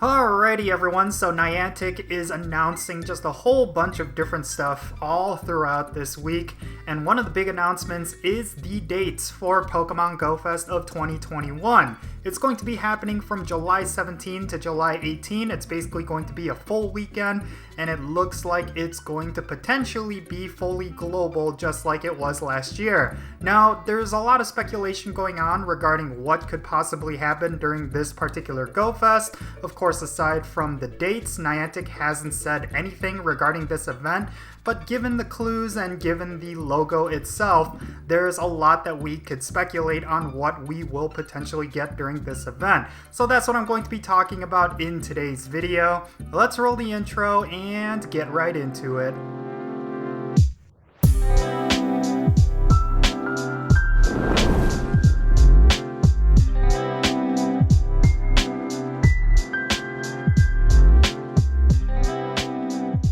Alrighty everyone, so Niantic is announcing just a whole bunch of different stuff all throughout this week, and one of the big announcements is the dates for Pokémon GO Fest of 2021. It's going to be happening from July 17 to July 18. It's basically going to be a full weekend, and it looks like it's going to potentially be fully global just like it was last year. Now, there's a lot of speculation going on regarding what could possibly happen during this particular GO Fest. Of course, aside from the dates, Niantic hasn't said anything regarding this event, but given the clues and given the logo itself, there's a lot that we could speculate on what we will potentially get during this event. So that's what I'm going to be talking about in today's video. Let's roll the intro and get right into it.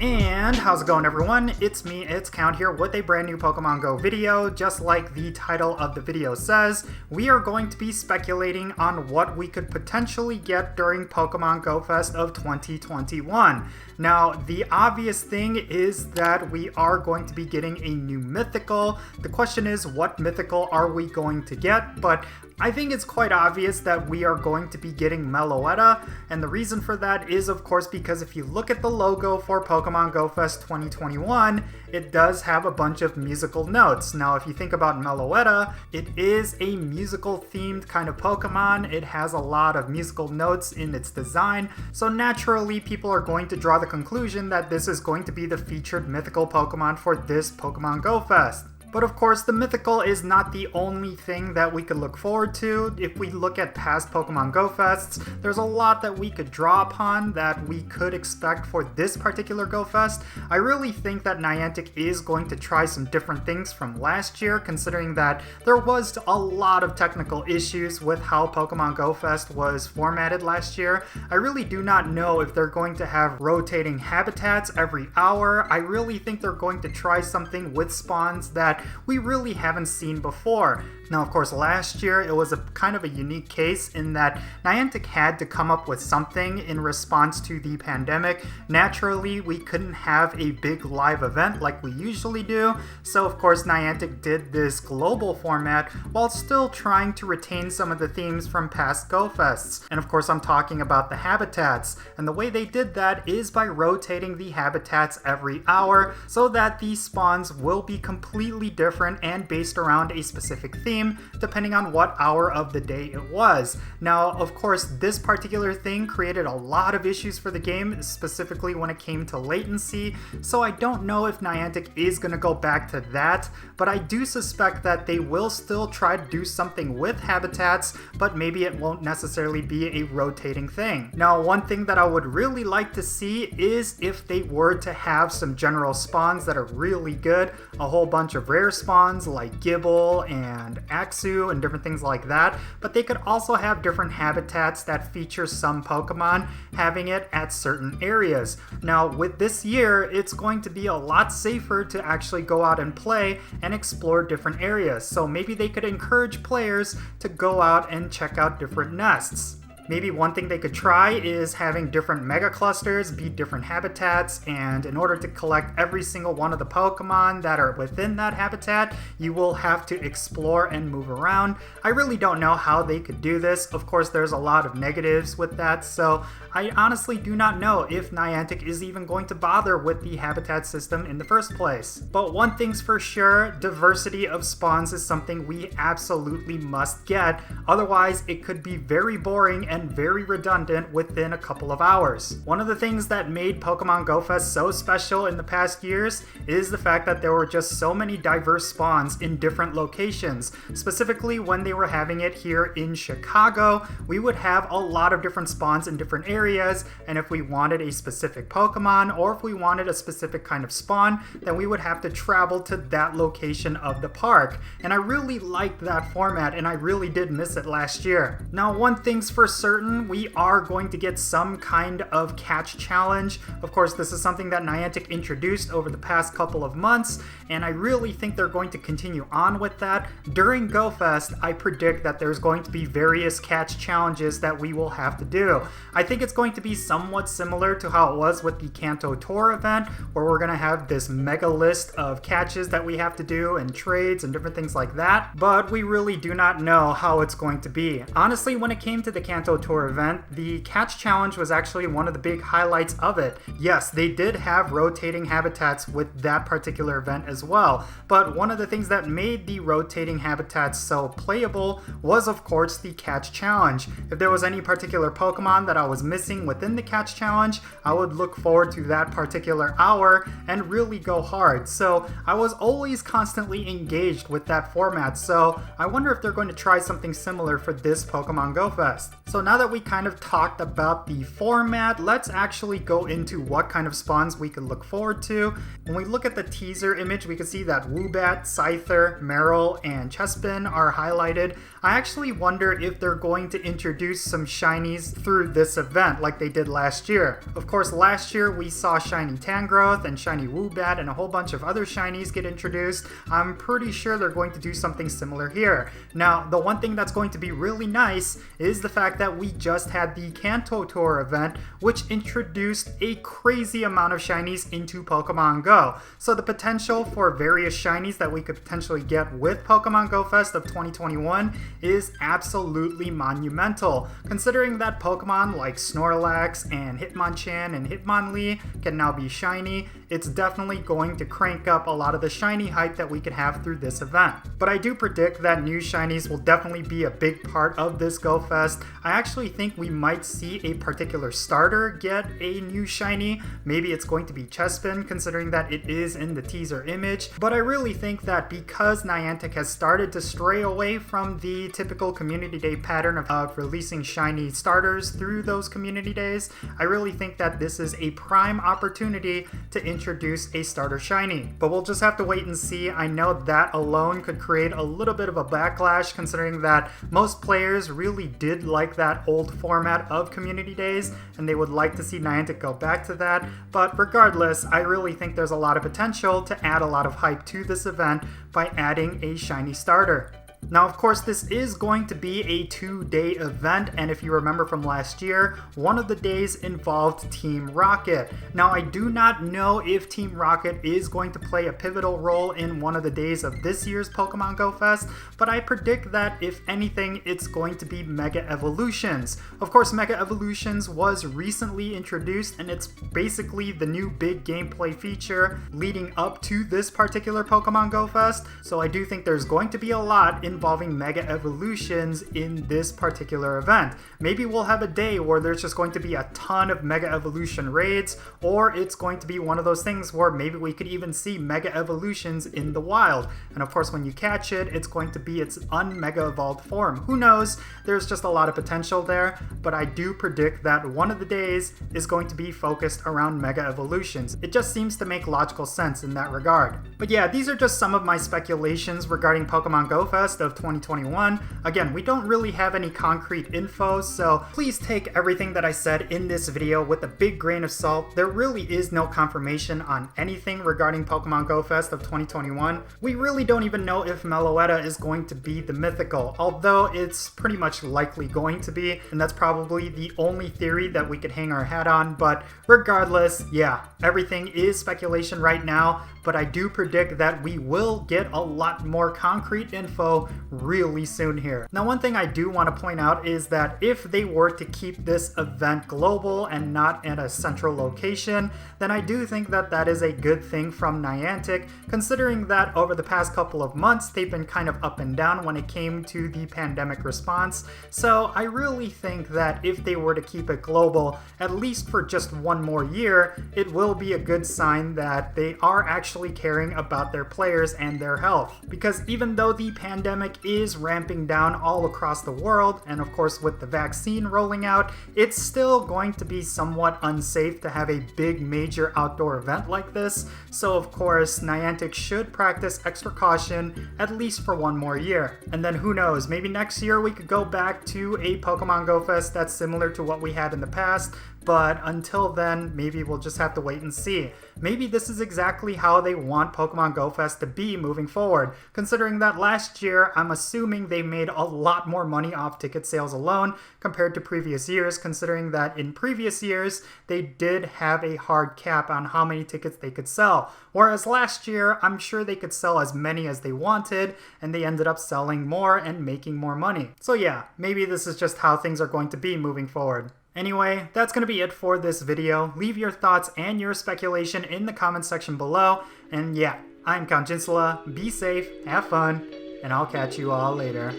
And how's it going everyone? It's me, it's Count here with a brand new Pokemon Go video. Just like the title of the video says, we are going to be speculating on what we could potentially get during Pokemon Go Fest of 2021. Now, the obvious thing is that we are going to be getting a new Mythical. The question is, what Mythical are we going to get? But I think it's quite obvious that we are going to be getting Meloetta, and the reason for that is, of course, because if you look at the logo for Pokemon Go Fest 2021, it does have a bunch of musical notes. Now, if you think about Meloetta, it is a musical-themed kind of Pokemon. It has a lot of musical notes in its design, so naturally, people are going to draw the conclusion that this is going to be the featured mythical Pokemon for this Pokemon Go Fest. But of course, the Mythical is not the only thing that we could look forward to. If we look at past Pokemon Go Fests, there's a lot that we could draw upon that we could expect for this particular Go Fest. I really think that Niantic is going to try some different things from last year, considering that there was a lot of technical issues with how Pokemon Go Fest was formatted last year. I really do not know if they're going to have rotating habitats every hour. I really think they're going to try something with spawns that we really haven't seen before. Now, of course, last year it was a kind of a unique case in that Niantic had to come up with something in response to the pandemic. Naturally, we couldn't have a big live event like we usually do, so of course Niantic did this global format while still trying to retain some of the themes from past Go Fests. And of course, I'm talking about the habitats, and the way they did that is by rotating the habitats every hour so that these spawns will be completely different and based around a specific theme depending on what hour of the day it was. Now, of course, this particular thing created a lot of issues for the game, specifically when it came to latency, so I don't know if Niantic is going to go back to that, but I do suspect that they will still try to do something with habitats, but maybe it won't necessarily be a rotating thing. Now, one thing that I would really like to see is if they were to have some general spawns that are really good, a whole bunch of rare spawns like Gibble and Axu and different things like that, but they could also have different habitats that feature some Pokemon having it at certain areas. Now, with this year, it's going to be a lot safer to actually go out and play and explore different areas, so maybe they could encourage players to go out and check out different nests. Maybe one thing they could try is having different mega clusters be different habitats, and in order to collect every single one of the Pokemon that are within that habitat, you will have to explore and move around. I really don't know how they could do this. Of course, there's a lot of negatives with that, so I honestly do not know if Niantic is even going to bother with the habitat system in the first place. But one thing's for sure, diversity of spawns is something we absolutely must get. Otherwise, it could be very boring and very redundant within a couple of hours. One of the things that made Pokemon Go Fest so special in the past years is the fact that there were just so many diverse spawns in different locations. Specifically, when they were having it here in Chicago, we would have a lot of different spawns in different areas, and if we wanted a specific Pokemon or if we wanted a specific kind of spawn, then we would have to travel to that location of the park. And I really liked that format, and I really did miss it last year. Now, one thing's for certain, certain we are going to get some kind of catch challenge. Of course, this is something that Niantic introduced over the past couple of months, and I really think they're going to continue on with that. During Go Fest, I predict that there's going to be various catch challenges that we will have to do. I think it's going to be somewhat similar to how it was with the Kanto Tour event, where we're going to have this mega list of catches that we have to do and trades and different things like that, but we really do not know how it's going to be. Honestly, when it came to the Kanto Tour event, the catch challenge was actually one of the big highlights of it. Yes, they did have rotating habitats with that particular event as well, but one of the things that made the rotating habitats so playable was, of course, the catch challenge. If there was any particular Pokemon that I was missing within the catch challenge, I would look forward to that particular hour and really go hard. So I was always constantly engaged with that format, so I wonder if they're going to try something similar for this Pokemon Go Fest. So now that we kind of talked about the format, let's actually go into what kind of spawns we could look forward to. When we look at the teaser image, we can see that Woobat, Scyther, Marill, and Chespin are highlighted. I actually wonder if they're going to introduce some shinies through this event like they did last year. Of course, last year we saw shiny Tangrowth and shiny Woobat and a whole bunch of other shinies get introduced. I'm pretty sure they're going to do something similar here. Now, the one thing that's going to be really nice is the fact that we just had the Kanto Tour event, which introduced a crazy amount of shinies into Pokemon Go. So the potential for various shinies that we could potentially get with Pokemon Go Fest of 2021 is absolutely monumental. Considering that Pokemon like Snorlax and Hitmonchan and Hitmonlee can now be shiny, it's definitely going to crank up a lot of the shiny hype that we could have through this event. But I do predict that new shinies will definitely be a big part of this Go Fest. I actually think we might see a particular starter get a new shiny. Maybe it's going to be Chespin, considering that it is in the teaser image. But I really think that because Niantic has started to stray away from the typical community day pattern of releasing shiny starters through those community days, I really think that this is a prime opportunity to introduce a starter shiny. But we'll just have to wait and see. I know that alone could create a little bit of a backlash, considering that most players really did like that old format of community days and they would like to see Niantic go back to that. But regardless, I really think there's a lot of potential to add a lot of hype to this event by adding a shiny starter. Now, of course, this is going to be a 2-day event, and if you remember from last year, one of the days involved Team Rocket. Now, I do not know if Team Rocket is going to play a pivotal role in one of the days of this year's Pokemon Go Fest, but I predict that, if anything, it's going to be Mega Evolutions. Of course, Mega Evolutions was recently introduced, and it's basically the new big gameplay feature leading up to this particular Pokemon Go Fest, so I do think there's going to be a lot involving Mega Evolutions in this particular event. Maybe we'll have a day where there's just going to be a ton of Mega Evolution raids, or it's going to be one of those things where maybe we could even see Mega Evolutions in the wild. And of course, when you catch it, it's going to be its un-Mega Evolved form. Who knows? There's just a lot of potential there, but I do predict that one of the days is going to be focused around Mega Evolutions. It just seems to make logical sense in that regard. But yeah, these are just some of my speculations regarding Pokemon Go Fest of 2021. Again, we don't really have any concrete info, so please take everything that I said in this video with a big grain of salt. There really is no confirmation on anything regarding Pokemon Go Fest of 2021. We really don't even know if Meloetta is going to be the Mythical, although it's pretty much likely going to be, and that's probably the only theory that we could hang our hat on. But regardless, yeah, everything is speculation right now, but I do predict that we will get a lot more concrete info really soon here. Now, one thing I do want to point out is that if they were to keep this event global and not at a central location, then I do think that that is a good thing from Niantic, considering that over the past couple of months they've been kind of up and down when it came to the pandemic response. So I really think that if they were to keep it global, at least for just one more year, it will be a good sign that they are actually caring about their players and their health. Because even though the pandemic pandemic is ramping down all across the world, and of course with the vaccine rolling out, it's still going to be somewhat unsafe to have a big major outdoor event like this, so of course Niantic should practice extra caution at least for one more year. And then who knows, maybe next year we could go back to a Pokémon GO Fest that's similar to what we had in the past, but until then, maybe we'll just have to wait and see. Maybe this is exactly how they want Pokémon GO Fest to be moving forward, considering that last year, I'm assuming they made a lot more money off ticket sales alone compared to previous years, considering that in previous years, they did have a hard cap on how many tickets they could sell. Whereas last year, I'm sure they could sell as many as they wanted, and they ended up selling more and making more money. So yeah, maybe this is just how things are going to be moving forward. Anyway, that's going to be it for this video. Leave your thoughts and your speculation in the comments section below. And yeah, I'm Count Jinsula. Be safe, have fun, and I'll catch you all later.